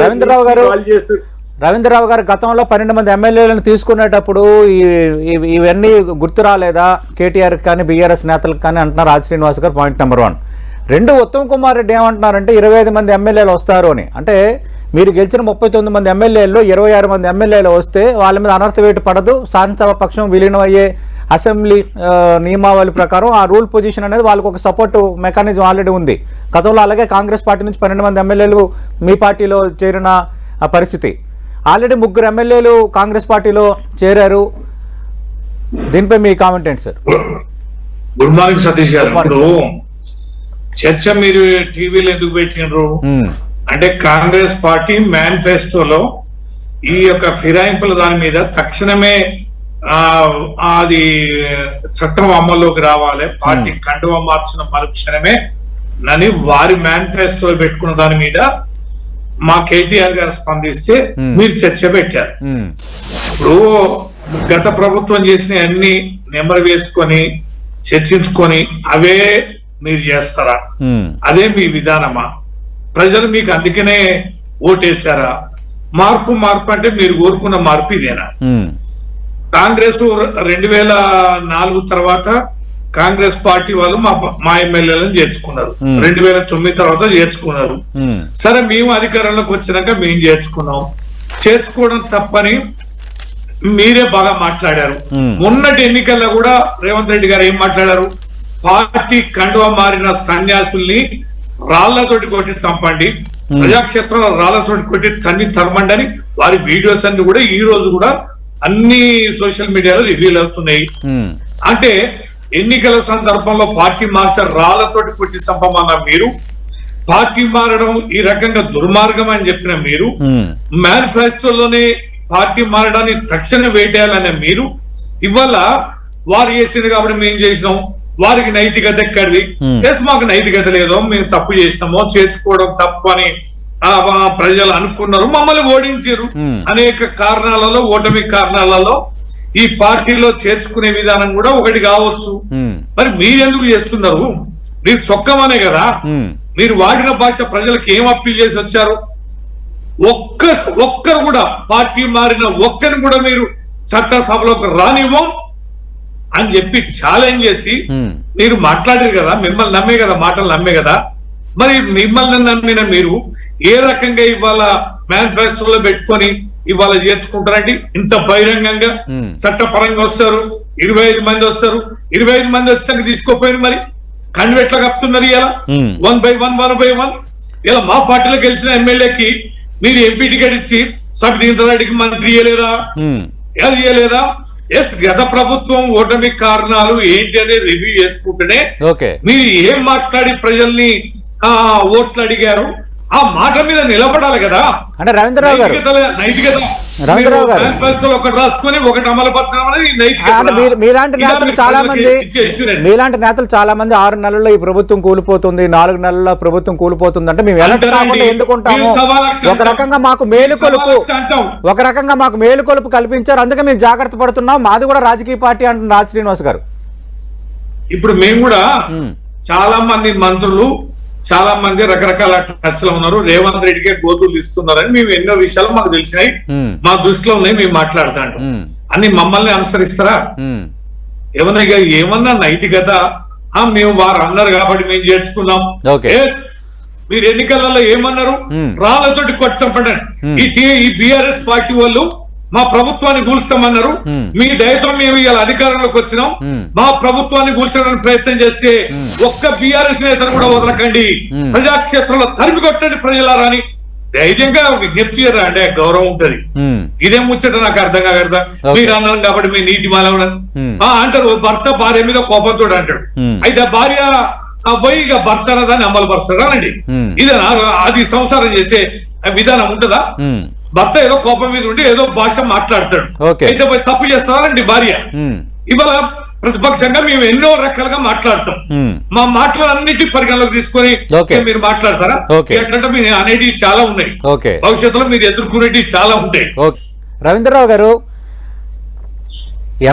రవీంద్రరావు గారు గతంలో 12 మంది ఎమ్మెల్యేలను తీసుకునేటప్పుడు ఇవన్నీ గుర్తు రాలేదా కేటీఆర్ కానీ బీఆర్ఎస్ నేతలకు కానీ అంటున్నారు రాజ్ శ్రీనివాస్ గారు. Point number 1. 2, ఉత్తమ్ కుమార్ రెడ్డి ఏమంటున్నారంటే 25 మంది ఎమ్మెల్యేలు వస్తారు అని. అంటే మీరు గెలిచిన 39 మంది ఎమ్మెల్యేల్లో 26 మంది ఎమ్మెల్యేలు వస్తే వాళ్ళ మీద అనర్థ వేటు పడదు, శాసనసభ పక్షం విలీనం అయ్యే అసెంబ్లీ నియమావళి ప్రకారం ఆ రూల్ పొజిషన్ అనేది వాళ్ళకు ఒక సపోర్ట్ మెకానిజం ఆల్రెడీ ఉంది. గతంలో అలాగే కాంగ్రెస్ పార్టీ నుంచి 12 మంది ఎమ్మెల్యేలు మీ పార్టీలో చేరిన పరిస్థితి. ఆల్రెడీ 3 ఎమ్మెల్యేలు కాంగ్రెస్ పార్టీలో చేరారు. దీనిపై మీ కామెంట్ ఏంటి సార్? గుడ్ మార్నింగ్ సతీష్ గారు. ఇప్పుడు చర్చ మీరు టీవీలో ఎందుకు పెట్టినారు అంటే కాంగ్రెస్ పార్టీ మేనిఫెస్టోలో ఈ యొక్క ఫిరాయింపుల దాని మీద తక్షణమే అది చట్టం అమల్లోకి రావాలి, పార్టీ కండువా మార్చిన మరుక్షణమే అని వారి మేనిఫెస్టోలో పెట్టుకున్న దాని మీద మా కేటీఆర్ గారు స్పందిస్తే మీరు చర్చ పెట్టారు. ఇప్పుడు గత ప్రభుత్వం చేసిన అన్ని నెంబర్ వేసుకొని చర్చించుకొని అవే మీరు చేస్తారా? అదే మీ విధానమా? ప్రజలు మీకు అందుకనే ఓటేశారా? మార్పు అంటే మీరు కోరుకున్న మార్పు ఇదేనా? కాంగ్రెస్ 2004 తర్వాత కాంగ్రెస్ పార్టీ వాళ్ళు మా ఎమ్మెల్యేలను చేర్చుకున్నారు. 2009 తర్వాత చేర్చుకున్నారు. సరే, మేము అధికారంలోకి వచ్చినాక మేము చేర్చుకోవడం తప్పని మీరే బాగా మాట్లాడారు. మొన్నటి ఎన్నికల్లో కూడా రేవంత్ రెడ్డి గారు ఏం మాట్లాడారు? పార్టీ కండువా మారిన సన్యాసుల్ని రాళ్లతోటి కొట్టి చంపండి, ప్రజాక్షేత్రంలో రాళ్లతోటి కొట్టి తన్ని తరమండి అని వారి వీడియోస్ అన్ని కూడా ఈ రోజు కూడా అన్ని సోషల్ మీడియాలో రివీల్ అవుతున్నాయి. అంటే ఎన్నికల సందర్భంలో పార్టీ మారితే రాళ్లతోటి కొట్టి చంపమన్న మీరు, పార్టీ మారడం ఈ రకంగా దుర్మార్గం అని చెప్పిన మీరు, మేనిఫెస్టోలోనే పార్టీ మారడాన్ని తక్షణం వేటేయాలనే మీరు, ఇవాళ వారు చేసింది కాబట్టి మేము చేసినాం, వారికి నైతికత ఎక్కడిది? మాకు నైతికత లేదో, మేము తప్పు చేసినామో, చేర్చుకోవడం తప్పు అని ప్రజలు అనుకున్నారు, మమ్మల్ని ఓడించారు. అనేక కారణాలలో, ఓటమి కారణాలలో ఈ పార్టీలో చేర్చుకునే విధానం కూడా ఒకటి కావచ్చు. మరి మీరెందుకు చేస్తున్నారు? మీరు చొక్కమనే కదా. మీరు వాడిన భాష ప్రజలకు ఏం అప్పీల్ చేసి వచ్చారు? ఒక్కరు కూడా పార్టీ మారిన ఒక్కరిని కూడా మీరు చట్టసభలోకి రానివ్వం అని చెప్పి ఛాలెంజ్ చేసి మీరు మాట్లాడారు కదా. మిమ్మల్ని నమ్మే కదా, మాటలు నమ్మే కదా. మరి మిమ్మల్ని నమ్మిన మీరు ఏ రకంగా ఇవాళ మేనిఫెస్టోలో పెట్టుకొని ఇవాళ చేర్చుకుంటారండి? ఇంత బహిరంగంగా చట్టపరంగా వస్తారు, 25 మంది వస్తారు. 25 మంది వచ్చాక తీసుకోపోయారు. మరి కండు ఎట్లా కప్పుతున్నారు ఇలా 1 by 1 ఇలా? మా పార్టీలో గెలిచిన ఎమ్మెల్యేకి మీరు ఎంపీ టికెట్ ఇచ్చి సబితీంద్రారెడ్డికి మంత్రి ఇయ్యలేదా? అది ఇయ్యలేదా? గత ప్రభుత్వం ఓటమి కారణాలు ఏంటి అనేది రివ్యూ చేసుకుంటేనే మీరు ఏం మాట్లాడి ప్రజల్ని ఓట్లు అడిగారు ఆ మాట మీద నిలబడాలి కదా. అంటే రవీంద్రరావు గారు ఒకటి రాసుకొని ఒకటి అమలు పరచడం అనేది మీలాంటి నేతలు చాలా మంది 6 నెలల్లో ఈ ప్రభుత్వం కూలిపోతుంది, 4 నెలల్లో ప్రభుత్వం కూలిపోతుంది అంటే మేము ఎందుకుంటాము? ఒక రకంగా మాకు మేలుకొలుపు కల్పించారు, అందుకే మేము జాగ్రత్త పడుతున్నాం, మాది కూడా రాజకీయ పార్టీ అంటున్నారు రాజ్ శ్రీనివాస్ గారు. ఇప్పుడు మేము కూడా చాలా మంది మంత్రులు, చాలా మంది రకరకాల టచ్ లో ఉన్నారు, రేవంత్ రెడ్డికే గోతులు ఇస్తున్నారని మేము ఎన్నో విషయాలు మాకు తెలిసినాయి, మా దృష్టిలో ఉన్నాయి, మేము మాట్లాడతాం. అన్ని మమ్మల్ని అనుసరిస్తారా? ఏమన్నా నైతికత? మేము వారు అన్నారు కాబట్టి మేము చేర్చుకున్నాం. మీరు ఎన్నికలలో ఏమన్నారు? రాళ్లతోటి కొట్టి చంపండి. ఈ బీఆర్ఎస్ పార్టీ వాళ్ళు మా ప్రభుత్వాన్ని కూల్స్తామన్నారు. మీ దయతో మేము ఇలా అధికారంలోకి వచ్చినాం, మా ప్రభుత్వాన్ని కూల్చడానికి ప్రయత్నం చేస్తే ఒక్క బీఆర్ఎస్ నేతను కూడా వదలకండి, ప్రజాక్షేత్రంలో తరిమి కొట్టండి ప్రజలారా అని ధైర్యంగా విజ్ఞప్తి చేయరా అంటే గౌరవం ఉంటది. ఇదేం ముచ్చట నాకు అర్థం కాకూడదా? మీరు అన్నారు కాబట్టి మీ నీతి మాల అంటారు. భర్త భార్య మీద కోపంతో అంటాడు, అయితే భార్య పోయి ఇక భర్త అన్నదాన్ని అమలు పరుస్తాడా అండి? ఇదేనా అది సంసారం చేసే విధానం ఉంటదా? భర్త ఏదో కోపం మీద ఉండి ఏదో భాష మాట్లాడతాడు, అయితే పోయి తప్పు చేస్తారండి భార్య. ఇవాళ ప్రతిపక్షంగా మేము ఎన్నో రకాలుగా మాట్లాడతాం, మా మాటలన్నిటి పరిగణలోకి తీసుకొని మీరు మాట్లాడతారా? ఎట్లంటే మీరు అనేటివి చాలా ఉన్నాయి, భవిష్యత్తులో మీరు ఎదుర్కొనేటివి చాలా ఉంటాయి. రవీంద్రరావు గారు,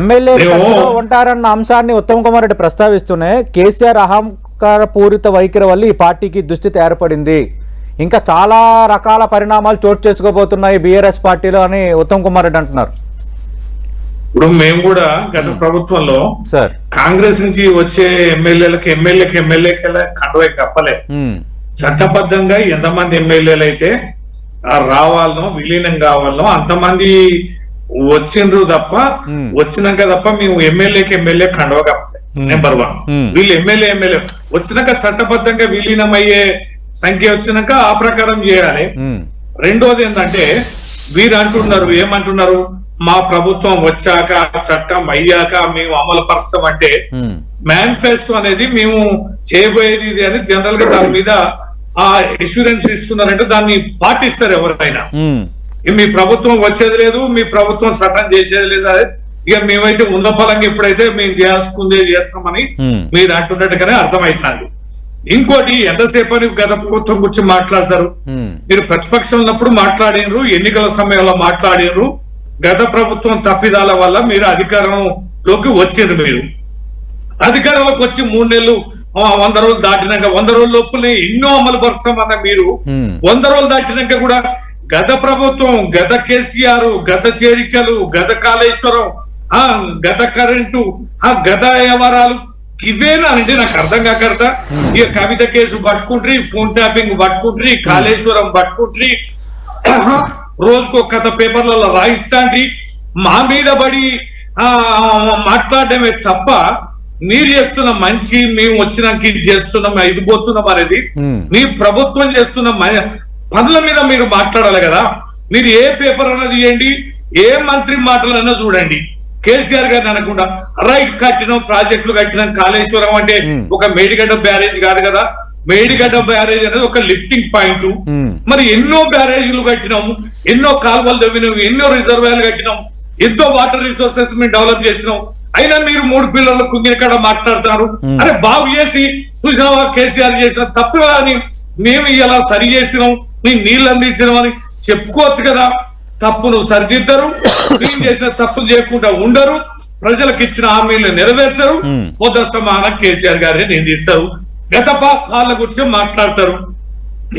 ఎమ్మెల్యే ఉంటారన్న అంశాన్ని ఉత్తమ్ కుమార్ రెడ్డి ప్రస్తావిస్తూనే కేసీఆర్ అహంకార పూరిత వైఖరి వల్ల ఈ పార్టీకి దుస్థితి ఏర్పడింది, ఇంకా చాలా రకాల పరిణామాలు చోటు చేసుకోబోతున్నాయి బీఆర్ఎస్ పార్టీలో అని ఉత్తమ్ కుమార్ రెడ్డి అంటున్నారు. ఇప్పుడు మేము కూడా గత ప్రభుత్వంలో సార్ కాంగ్రెస్ నుంచి వచ్చే ఎమ్మెల్యేకి కండువై కప్పలే. చట్టబద్ధంగా ఎంతమంది ఎమ్మెల్యేలు అయితే రావాలనో విలీనం కావాలనో అంతమంది వచ్చిండ్రు తప్ప వచ్చినాక తప్ప మేము ఎమ్మెల్యే కండువ కప్పలే. నెంబర్ 1 వీళ్ళు ఎమ్మెల్యే వచ్చినాక చట్టబద్ధంగా విలీనం అయ్యే సంఖ్య వచ్చినాక ఆ ప్రకారం చేయాలి. రెండోది ఏంటంటే వీరు అంటున్నారు, ఏమంటున్నారు, మా ప్రభుత్వం వచ్చాక చట్టం అయ్యాక మేము అమలు పరుస్తాం అంటే మేనిఫెస్టో అనేది మేము చేయబోయేది ఇది అని జనరల్ గా దాని మీద ఆ ఇన్సూరెన్స్ ఇస్తున్నారంటే దాన్ని పాటిస్తారు ఎవరైనా. మీ ప్రభుత్వం వచ్చేది లేదు, మీ ప్రభుత్వం చట్టం చేసేది లేదు, ఇక మేమైతే ఉన్న ఫలంగా ఎప్పుడైతే మేము చేయాల్సుకుందే చేస్తామని మీరు అంటున్నట్టుగానే అర్థమవుతుంది. ఇంకోటి ఎంతసేపు అని గత ప్రభుత్వం గురించి మాట్లాడతారు. మీరు ప్రతిపక్షం ఉన్నప్పుడు మాట్లాడినరు, ఎన్నికల సమయంలో మాట్లాడినరు. గత ప్రభుత్వం తప్పిదాల వల్ల మీరు అధికారంలోకి వచ్చిండ్రు. మీరు అధికారంలోకి వచ్చి 3 నెలలు 100 రోజులు దాటినాక 100 రోజుల లోపునే ఎన్నో అమలు పరుస్తామన్న మీరు 100 రోజులు దాటినాక కూడా గత ప్రభుత్వం, గత కేసీఆర్, గత చేరికలు, గత కాళేశ్వరం, గత కరెంటు, గత వ్యవహారాలు ఇవేనా అంటే నాకు అర్థం కాకర్త. ఇక కవిత కేసు పట్టుకుంట్రీ, ఫోన్ ట్యాపింగ్ పట్టుకుంట్రీ, కాళేశ్వరం పట్టుకుంట్రీ, రోజుకో కథ పేపర్లలో రాయిస్తాంటి, మా మీద పడి మాట్లాడటమే తప్ప మీరు చేస్తున్న మంచి మేము వచ్చినాక ఇది చేస్తున్నాం ఇది పోతున్నాం అనేది మీ ప్రభుత్వం చేస్తున్న పనుల మీద మీరు మాట్లాడాలి కదా. మీరు ఏ పేపర్ అన్నది చేయండి, ఏ మంత్రి మాటలన్నా చూడండి. కేసీఆర్ గారిని అనకుండా రైట్ కట్టినాం, ప్రాజెక్టులు కట్టినాం, కాళేశ్వరం అంటే ఒక మేడిగడ్డ బ్యారేజ్ కాదు కదా. మేడిగడ్డ బ్యారేజ్ అనేది ఒక లిఫ్టింగ్ పాయింట్. మరి ఎన్నో బ్యారేజీలు కట్టినాము, ఎన్నో కాలువలు తవ్వినాము, ఎన్నో రిజర్వాయర్లు కట్టినాము, ఎంతో వాటర్ రిసోర్సెస్ మేము డెవలప్ చేసినాం. అయినా మీరు 3 పిల్లల కుంగిరికాడ మాట్లాడతారు. అరే బాగు చేసి చూసినావా కేసీఆర్ చేసిన తప్పు అని మేము ఇలా సరి చేసినాం, మేము నీళ్ళు అందించినాం అని చెప్పుకోవచ్చు కదా. తప్పును సరిదిద్దరు, మేము చేసిన తప్పులు చేయకుండా ఉండరు, ప్రజలకు ఇచ్చిన హామీలను నెరవేర్చరు, పొద్దుస్తమాన కేసీఆర్ గారిని నిందిస్తారు. గత పాలన గురించి మాట్లాడతారు,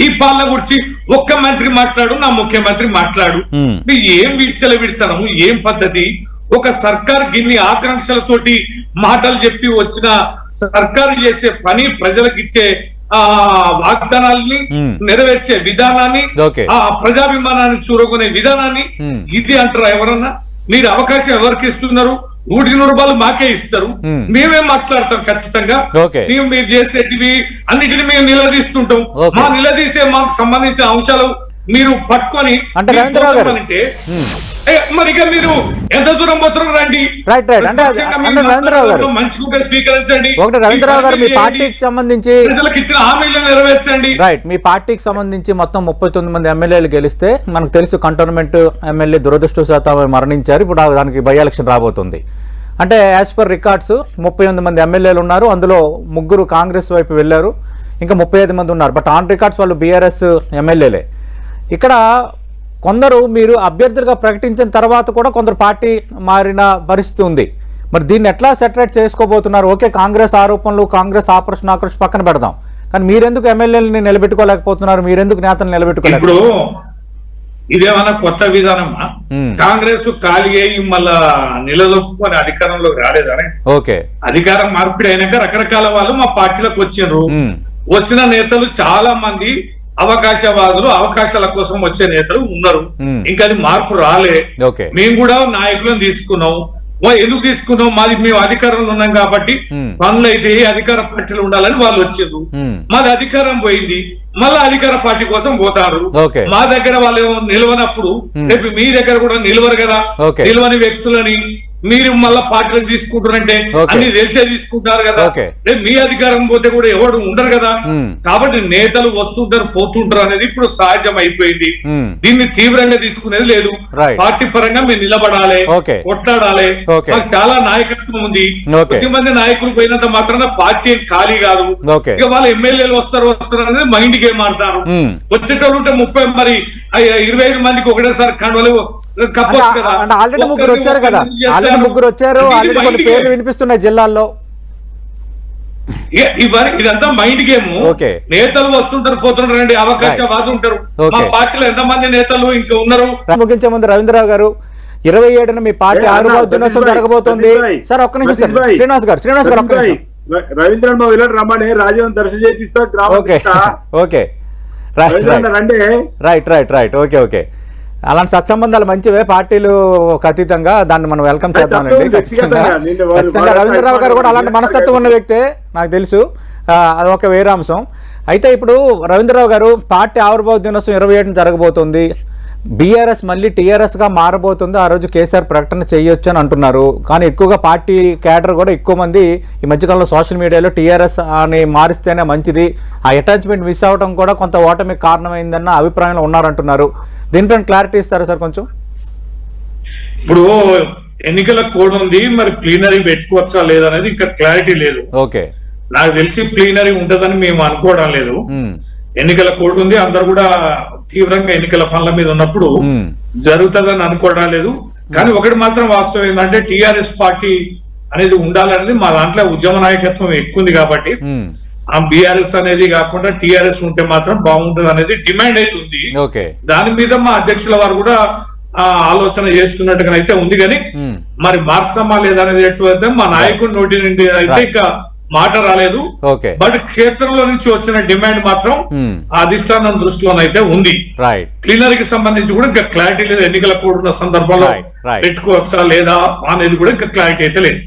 ఈ పాలన గురించి ఒక్క మంత్రి మాట్లాడు, నా ముఖ్యమంత్రి మాట్లాడు. ఏం విచ్చల విడతనము, ఏం పద్ధతి? ఒక సర్కార్ గిన్ని ఆకాంక్షలతోటి మాటలు చెప్పి వచ్చిన సర్కారు చేసే పని, ప్రజలకు ఇచ్చే వాగ్దానాల్ని నెరవేర్చే విధానాన్ని, ఆ ప్రజాభిమానాన్ని చూరగొనే విధానాన్ని ఇది అంటారా ఎవరన్నా? మీరు అవకాశం ఎవరికి ఇస్తున్నారు? 100 రూపాయలు మాకే ఇస్తారు, మేమే మాట్లాడతాం ఖచ్చితంగా. మేము మీరు చేసేటివి అన్నిటిని మేము నిలదీస్తుంటాం. మా నిలదీసే మాకు సంబంధించిన అంశాలు మీరు పట్టుకొని అంటే మరి ఇక మీరు ఎంత దూరం పోతారు రండి. మంచిగా స్వీకరించండి. రవీంద్రరావు గారు మీ పార్టీకి సంబంధించి ప్రజలకు ఇచ్చిన హామీలను నెరవేర్చండి. రైట్, మీ పార్టీకి సంబంధించి మొత్తం 39 మంది ఎమ్మెల్యేలు గెలిస్తే మనకు తెలుసు కంటోన్మెంట్ ఎమ్మెల్యే దురదృష్టవశాత్తు మరణించారు. ఇప్పుడు దానికి బై ఎలక్షన్ రాబోతుంది. అంటే యాజ్ పర్ రికార్డ్స్ 38 మంది ఎమ్మెల్యేలు ఉన్నారు, అందులో 3 కాంగ్రెస్ వైపు వెళ్ళారు, ఇంకా 35 మంది ఉన్నారు. బట్ ఆన్ రికార్డ్స్ వాళ్ళు బీఆర్ఎస్ ఎమ్మెల్యేలే. ఇక్కడ కొందరు మీరు అభ్యర్థులుగా ప్రకటించిన తర్వాత కూడా కొందరు పార్టీ మారిన పరిస్థితి ఉంది. మరి దీన్ని ఎట్లా సెటరేట్ చేసుకోబోతున్నారు? ఓకే, కాంగ్రెస్ ఆరోపణలు, కాంగ్రెస్ ఆపరేషన్ పక్కన పెడదాం, కానీ మీరెందుకు ఎమ్మెల్యేలని నిలబెట్టుకోలేకపోతున్నారు? మీరెందుకు నేతలు నిలబెట్టుకోలేకపోతున్నారు? ఇప్పుడు ఇదేమన్నా కొత్త విధానమా? కాంగ్రెస్ ఖాళీ అయ్యి మళ్ళా నిలదొక్కుని అధికారంలోకి రాలేదని. ఓకే, అధికారం మార్పిడి అయినాక రకరకాల వాళ్ళు మా పార్టీలోకి వచ్చిండ్రు. వచ్చిన నేతలు చాలా మంది అవకాశవాదులు, అవకాశాల కోసం వచ్చే నేతలు ఉన్నారు. ఇంకా అది మార్పు రాలే. మేము కూడా నాయకులను తీసుకున్నాం. ఎందుకు తీసుకున్నాం? మేము అధికారంలో ఉన్నాం కాబట్టి పనులు అయితే అధికార పార్టీలు ఉండాలని వాళ్ళు వచ్చారు. మాది అధికారం పోయింది, మళ్ళా అధికార పార్టీ కోసం పోతారు. మా దగ్గర వాళ్ళు నిలవనప్పుడు రేపు మీ దగ్గర కూడా నిలవరు కదా. నిలవని వ్యక్తులని మీరు మళ్ళా పార్టీలకు తీసుకుంటారంటే అన్ని తెలిసే తీసుకుంటారు కదా. మీ అధికారం పోతే కూడా ఎవరు ఉండరు కదా. కాబట్టి నేతలు వస్తుంటారు పోతుంటారు అనేది ఇప్పుడు సహజం అయిపోయింది. దీన్ని తీవ్రంగా తీసుకునేది లేదు. పార్టీ పరంగా మీరు నిలబడాలి, కొట్లాడాలి. మాకు చాలా నాయకత్వం ఉంది. కొద్దిమంది నాయకులు పోయినంత మాత్రాన పార్టీ ఖాళీ కాదు. ఇక వాళ్ళు ఎమ్మెల్యేలు వస్తారు అనేది మైండ్ గేమ్ ఆడతారు. వచ్చేటోళ్ళు ఉంటే 30 మరి 25 మందికి ఒకటేసారి కండవలు కప్పొచ్చు కదా. ఆల్రెడీ 3 వచ్చారు, 3 వచ్చారు. ఆల్రెడీ కొన్ని పేర్లు వినిపిస్తున్నాయి జిల్లాల్లో. ఇదంతా మైండ్ గేమ్. ఓకే. నేతలు వస్తుంటారు పోతుంటారు అండి, అవకాశవాదులు ఉంటారు. మా పార్టీలో ఎంతమంది నేతలు ఇంకా ఉన్నారు. ముగించే ముందు రవీంద్రరావు గారు 27న మీ పార్టీ ఆవిర్భావ దినోత్సవం జరగబోతోంది సార్. ఒక్క నిమిషం శ్రీనివాస్ గారు ఒక్క నిమిషం. రవీంద్రన్ వెళ్ళాడు రమ్మని రాజీవ్ దర్శనం చేపిస్తా. Okay okay right okay. అలాంటి సత్సంబంధాలు మంచివే, పార్టీలు అతీతంగా దాన్ని మనం వెల్కమ్ చేద్దామండి. ఖచ్చితంగా రవీంద్రరావు గారు కూడా అలాంటి మనస్తత్వం ఉన్న వ్యక్తే, నాకు తెలుసు. అదొక వేరే అంశం. అయితే ఇప్పుడు రవీంద్రరావు గారు పార్టీ ఆవిర్భావ దినోత్సవం 27న జరగబోతుంది. బీఆర్ఎస్ మళ్ళీ టీఆర్ఎస్ గా మారబోతుంది. ఆ రోజు కేసీఆర్ ప్రకటన చేయొచ్చు అని అంటున్నారు. కానీ ఎక్కువగా పార్టీ క్యాడర్ కూడా ఎక్కువ మంది ఈ మధ్యకాలంలో సోషల్ మీడియాలో టీఆర్ఎస్ అని మారిస్తేనే మంచిది, ఆ అటాచ్మెంట్ మిస్ అవడం కూడా కొంత ఓటమికి కారణమైందన్న అభిప్రాయంలో ఉన్నారంటున్నారు. దీంట్లో క్లారిటీ ఇస్తారా సార్ కొంచెం? ఇప్పుడు ఎన్నికల కోడ్ ఉంది, మరి ప్లీనరీ పెట్టుకోవచ్చా లేదనేది ఇంకా క్లారిటీ లేదు. ఓకే. నాకు తెలిసి ప్లీనరీ ఉంటదని మేము అనుకోవడం లేదు. ఎన్నికల కోడ్ ఉంది, అందరు కూడా తీవ్రంగా ఎన్నికల పనుల మీద ఉన్నప్పుడు జరుగుతుందని అనుకోవడం లేదు. కానీ ఒకటి మాత్రం వాస్తవం ఏంటంటే టిఆర్ఎస్ పార్టీ అనేది ఉండాలనేది మా దాంట్లో ఉద్యమ నాయకత్వం ఎక్కువ ఉంది కాబట్టి ఆ బీఆర్ఎస్ అనేది కాకుండా టిఆర్ఎస్ ఉంటే మాత్రం బాగుంటుంది అనేది డిమాండ్ అవుతుంది. దాని మీద మా అధ్యక్షుల వారు కూడా ఆలోచన చేస్తున్నట్టుగా అయితే ఉంది. కానీ మరి మార్చమా లేదనేది ఎటువంటి మా నాయకుడి నోటి నుండి అయితే ఇంకా మాట రాలేదు. బట్ క్షేత్రంలో నుంచి వచ్చిన డిమాండ్ మాత్రం అధిష్టానం దృష్టిలోనైతే ఉంది. ప్లీనరీకి సంబంధించి కూడా ఇంకా క్లారిటీ లేదు. ఎన్నికల కోడ్ ఉన్న సందర్భంలో పెట్టుకోవచ్చా లేదా అనేది కూడా ఇంకా క్లారిటీ అయితే లేదు.